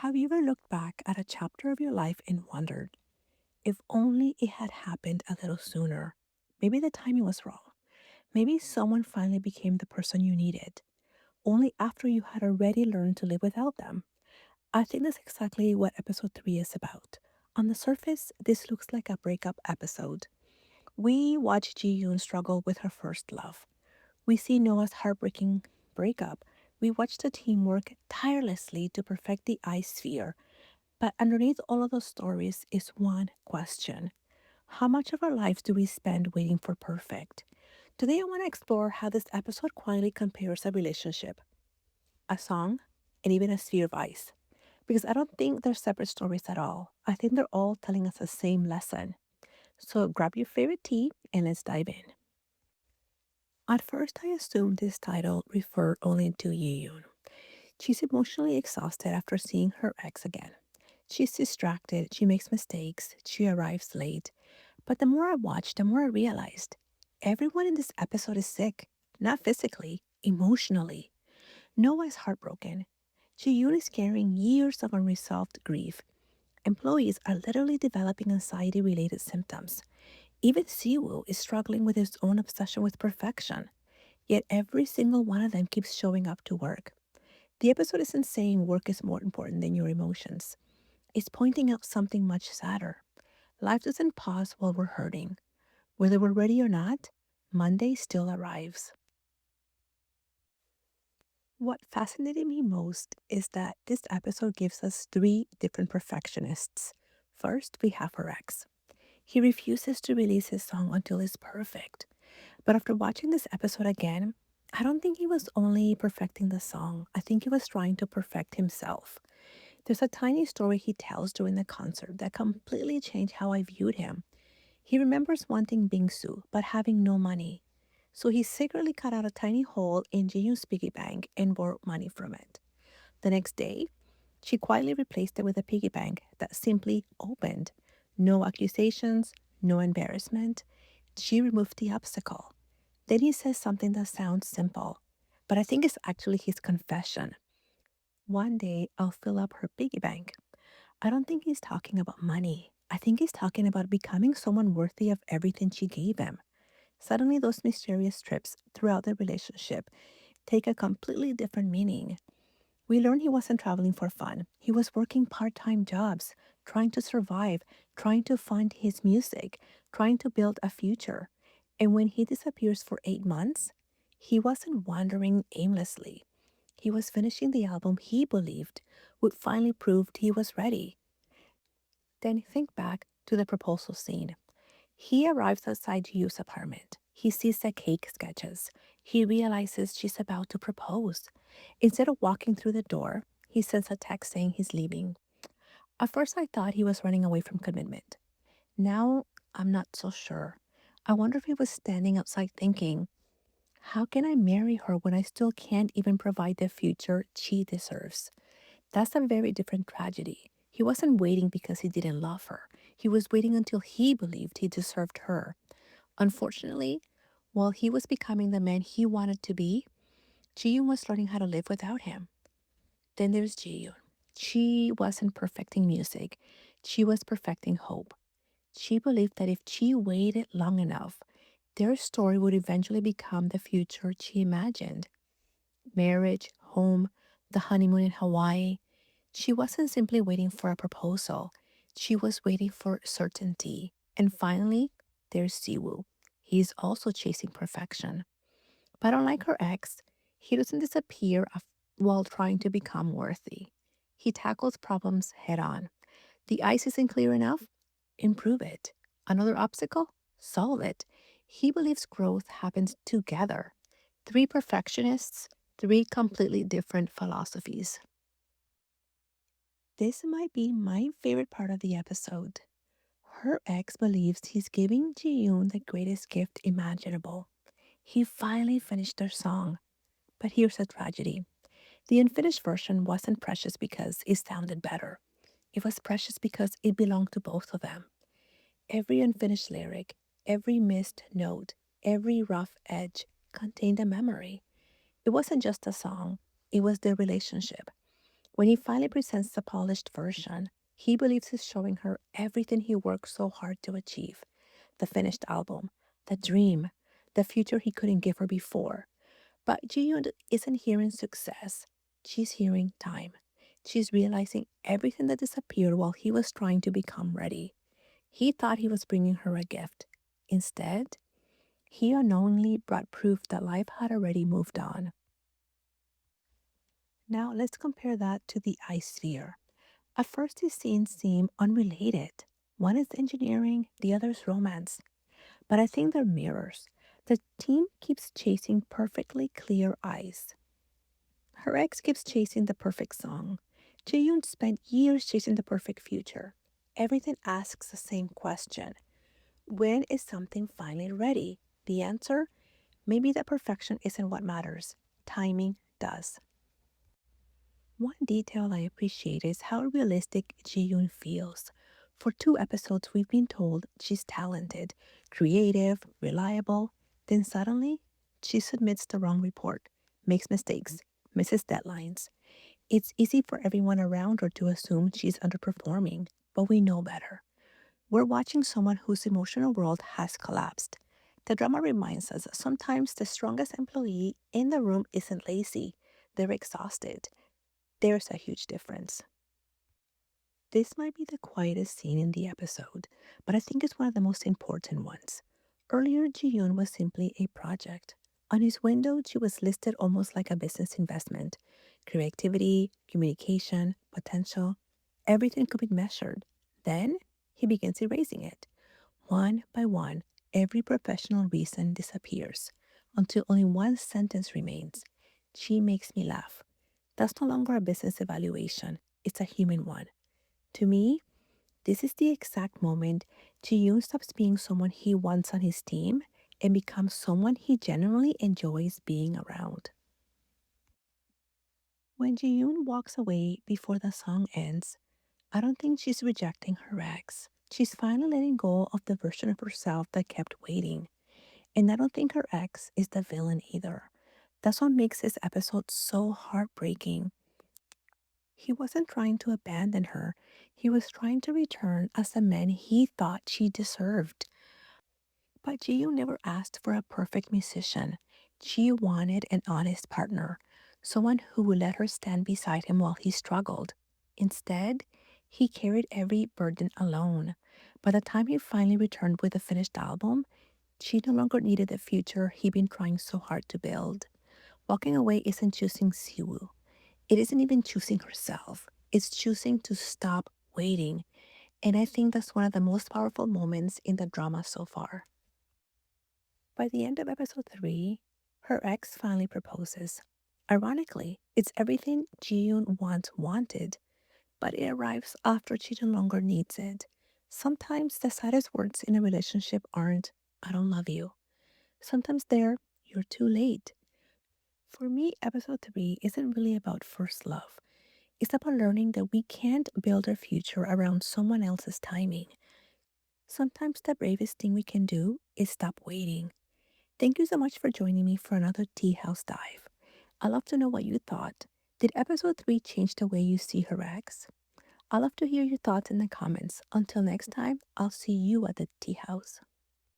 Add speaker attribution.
Speaker 1: Have you ever looked back at a chapter of your life and wondered if only it had happened a little sooner? Maybe the timing was wrong. Maybe someone finally became the person you needed, only after you had already learned to live without them. I think that's exactly what episode 3 is about. On the surface, this looks like a breakup episode. We watch Ji-yoon struggle with her first love. We see Noah's heartbreaking breakup. We watch the team work tirelessly to perfect the ice sphere. But underneath all of those stories is one question. How much of our lives do we spend waiting for perfect? Today, I want to explore how this episode quietly compares a relationship, a song, and even a sphere of ice. Because I don't think they're separate stories at all. I think they're all telling us the same lesson. So grab your favorite tea and let's dive in. At first, I assumed this title referred only to Yi-yoon. She's emotionally exhausted after seeing her ex again. She's distracted, she makes mistakes, she arrives late. But the more I watched, the more I realized everyone in this episode is sick, not physically, emotionally. Noah is heartbroken. Ji-yoon is carrying years of unresolved grief. Employees are literally developing anxiety related symptoms. Even Siwoo is struggling with his own obsession with perfection. Yet every single one of them keeps showing up to work. The episode isn't saying work is more important than your emotions. It's pointing out something much sadder. Life doesn't pause while we're hurting. Whether we're ready or not, Monday still arrives. What fascinated me most is that this episode gives us three different perfectionists. First, we have her ex. He refuses to release his song until it's perfect. But after watching this episode again, I don't think he was only perfecting the song. I think he was trying to perfect himself. There's a tiny story he tells during the concert that completely changed how I viewed him. He remembers wanting bingsu, but having no money. So he secretly cut out a tiny hole in Ji-yoon's piggy bank and borrowed money from it. The next day, she quietly replaced it with a piggy bank that simply opened. No accusations, no embarrassment. She removed the obstacle. Then he says something that sounds simple, but I think it's actually his confession. One day I'll fill up her piggy bank. I don't think he's talking about money. I think he's talking about becoming someone worthy of everything she gave him. Suddenly, those mysterious trips throughout the relationship take a completely different meaning. We learn he wasn't traveling for fun. He was working part time jobs, trying to survive, trying to fund his music, trying to build a future. And when he disappears for 8 months, he wasn't wandering aimlessly. He was finishing the album he believed would finally prove he was ready. Then think back to the proposal scene. He arrives outside Yu's apartment. He sees the cake sketches. He realizes she's about to propose. Instead of walking through the door, he sends a text saying he's leaving. At first, I thought he was running away from commitment. Now, I'm not so sure. I wonder if he was standing outside thinking, how can I marry her when I still can't even provide the future she deserves? That's a very different tragedy. He wasn't waiting because he didn't love her. He was waiting until he believed he deserved her. Unfortunately, while he was becoming the man he wanted to be, Ji-yoon was learning how to live without him. Then there's Ji-yoon. She wasn't perfecting music. She was perfecting hope. She believed that if she waited long enough, their story would eventually become the future she imagined. Marriage, home, the honeymoon in Hawaii. She wasn't simply waiting for a proposal. She was waiting for certainty. And finally, there's Siwoo. He's also chasing perfection. But unlike her ex, he doesn't disappear while trying to become worthy. He tackles problems head on. The ice isn't clear enough? Improve it. Another obstacle? Solve it. He believes growth happens together. Three perfectionists, three completely different philosophies. This might be my favorite part of the episode. Her ex believes he's giving Ji-yoon the greatest gift imaginable. He finally finished their song. But here's the tragedy. The unfinished version wasn't precious because it sounded better. It was precious because it belonged to both of them. Every unfinished lyric, every missed note, every rough edge contained a memory. It wasn't just a song, it was their relationship. When he finally presents the polished version, he believes he's showing her everything he worked so hard to achieve: the finished album, the dream, the future he couldn't give her before. But Ji-yoon isn't hearing success. She's hearing time. She's realizing everything that disappeared while he was trying to become ready. He thought he was bringing her a gift. Instead, he unknowingly brought proof that life had already moved on. Now let's compare that to the ice sphere. At first, these scenes seem unrelated. One is engineering, the other is romance. But I think they're mirrors. The team keeps chasing perfectly clear ice. Her ex keeps chasing the perfect song. Ji-yoon spent years chasing the perfect future. Everything asks the same question: when is something finally ready? The answer? Maybe that perfection isn't what matters. Timing does. One detail I appreciate is how realistic Ji-yoon feels. For 2 episodes, we've been told she's talented, creative, reliable. Then suddenly, she submits the wrong report, makes mistakes, misses deadlines. It's easy for everyone around her to assume she's underperforming, but we know better. We're watching someone whose emotional world has collapsed. The drama reminds us that sometimes the strongest employee in the room isn't lazy, they're exhausted. There's a huge difference. This might be the quietest scene in the episode, but I think it's one of the most important ones. Earlier, Ji-yoon was simply a project. On his window, she was listed almost like a business investment. Creativity, communication, potential, everything could be measured. Then, he begins erasing it. One by one, every professional reason disappears until only one sentence remains. She makes me laugh. That's no longer a business evaluation, it's a human one. To me, this is the exact moment Ji-yoon stops being someone he wants on his team and becomes someone he genuinely enjoys being around. When Ji-yoon walks away before the song ends, I don't think she's rejecting her ex. She's finally letting go of the version of herself that kept waiting. And I don't think her ex is the villain either. That's what makes this episode so heartbreaking. He wasn't trying to abandon her. He was trying to return as the man he thought she deserved. But Gio never asked for a perfect musician. She wanted an honest partner, someone who would let her stand beside him while he struggled. Instead, he carried every burden alone. By the time he finally returned with a finished album, she no longer needed the future he'd been trying so hard to build. Walking away isn't choosing Siwoo. It isn't even choosing herself. It's choosing to stop waiting. And I think that's one of the most powerful moments in the drama so far. By the end of episode 3, her ex finally proposes. Ironically, it's everything Ji-yoon once wanted, but it arrives after she no longer needs it. Sometimes the saddest words in a relationship aren't, I don't love you. Sometimes they're, you're too late. For me, episode 3 isn't really about first love. It's about learning that we can't build our future around someone else's timing. Sometimes the bravest thing we can do is stop waiting. Thank you so much for joining me for another Tea House Dive. I'd love to know what you thought. Did episode 3 change the way you see her ex? I'd love to hear your thoughts in the comments. Until next time, I'll see you at the Tea House.